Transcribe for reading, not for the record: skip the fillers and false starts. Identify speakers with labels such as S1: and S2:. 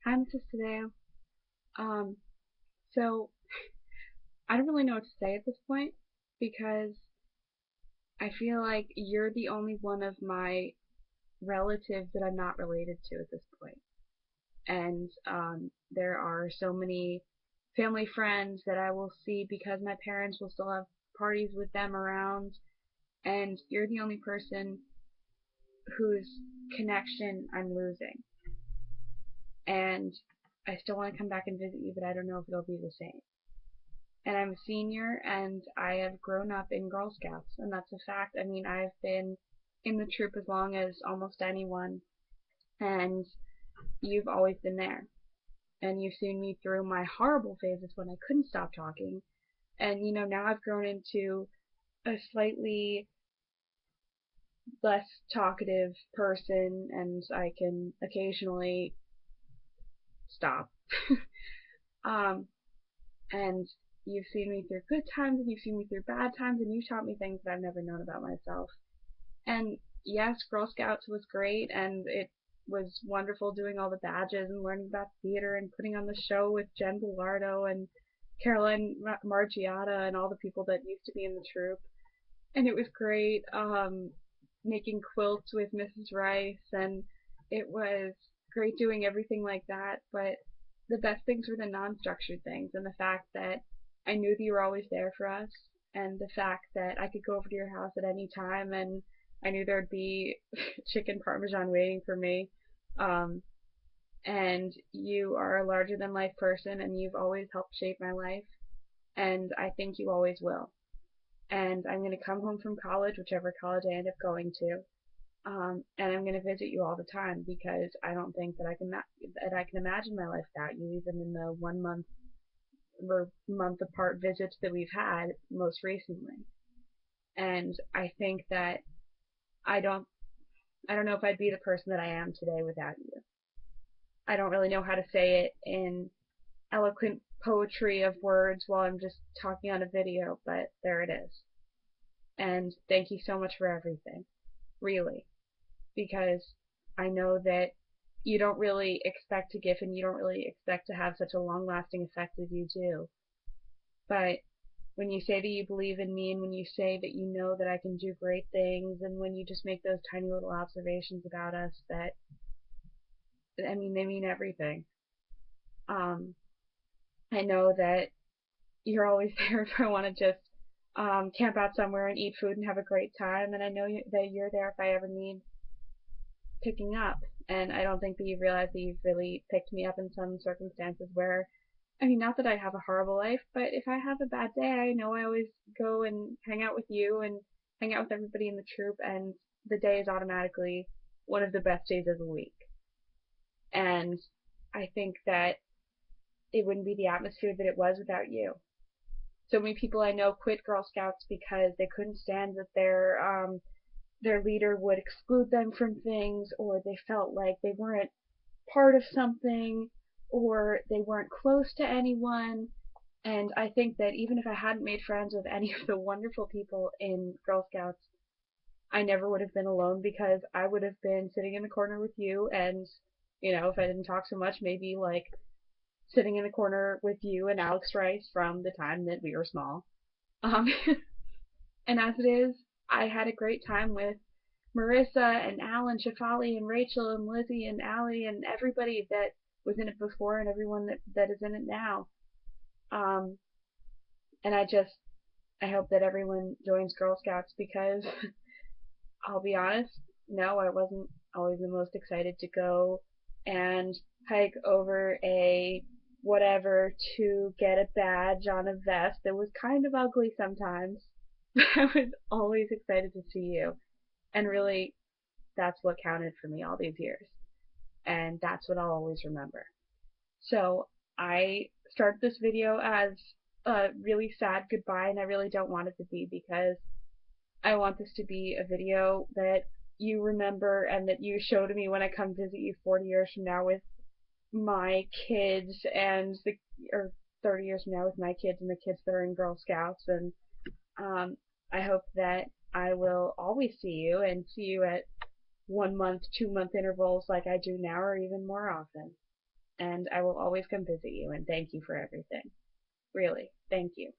S1: Hi, Mrs. Taddeo. Um, so I don't really know what to say at this point because I feel like you're the only one of my relatives that I'm not related to at this point. And there are so many family friends that I will see because my parents will still have parties with them around, and you're the only person whose connection I'm losing. And I still want to come back and visit you, but I don't know if it'll be the same. And I'm a senior and I have grown up in Girl Scouts, and that's a fact. I mean, I've been in the troop as long as almost anyone, and you've always been there. And you've seen me through my horrible phases when I couldn't stop talking. And now I've grown into a slightly less talkative person, and I can occasionally stop. um, and you've seen me through good times, and you've seen me through bad times, and you taught me things that I've never known about myself. And yes, Girl Scouts was great, and it was wonderful doing all the badges and learning about theater and putting on the show with Jen Bellardo and Caroline Margiata and all the people that used to be in the troupe. And it was great making quilts with Mrs. Rice, and it was great doing everything like that. But the best things were the non-structured things, and the fact that I knew that you were always there for us, and the fact that I could go over to your house at any time, and I knew there'd be chicken parmesan waiting for me. Um, and you are a larger than life person, and you've always helped shape my life, and I think you always will. And I'm going to come home from college, whichever college I end up going to, and I'm going to visit you all the time because I don't think that I can imagine my life without you, even in the 1 month or month apart visits that we've had most recently. And I think that I don't I don't know if I'd be the person that I am today without you. I don't really know how to say it in eloquent poetry of words while I'm just talking on a video, but there it is. And thank you so much for everything, really, because I know that you don't really expect to give and you don't really expect to have such a long lasting effect as you do. But when you say that you believe in me and when you say that you know that I can do great things and when you just make those tiny little observations about us that, I mean, they mean everything. Um, I know that you're always there if I want to just camp out somewhere and eat food and have a great time. And I know that you're there if I ever need picking up. And I don't think that you realize that you've really picked me up in some circumstances where, I mean, not that I have a horrible life, but if I have a bad day, I know I always go and hang out with you and hang out with everybody in the troop, and the day is automatically one of the best days of the week. And I think that it wouldn't be the atmosphere that it was without you. So many people I know quit Girl Scouts because they couldn't stand that their leader would exclude them from things, or they felt like they weren't part of something, or they weren't close to anyone. And I think that even if I hadn't made friends with any of the wonderful people in Girl Scouts, I never would have been alone because I would have been sitting in the corner with you, and if I didn't talk so much, maybe like sitting in the corner with you and Alex Rice from the time that we were small. Um, and as it is, I had a great time with Marissa and Alan, Shafali and Rachel and Lizzie and Allie and everybody that was in it before and everyone that is in it now. Um, and I hope that everyone joins Girl Scouts because I'll be honest, no, I wasn't always the most excited to go and hike over a whatever to get a badge on a vest that was kind of ugly sometimes. But I was always excited to see you. And really, that's what counted for me all these years. And that's what I'll always remember. So I start this video as a really sad goodbye, and I really don't want it to be because I want this to be a video that you remember and that you show to me when I come visit you 40 years from now with my kids or 30 years from now with my kids and the kids that are in Girl Scouts. And I hope that I will always see you and see you at 1 month, 2 month intervals like I do now or even more often. and I will always come visit you and thank you for everything. Really, thank you.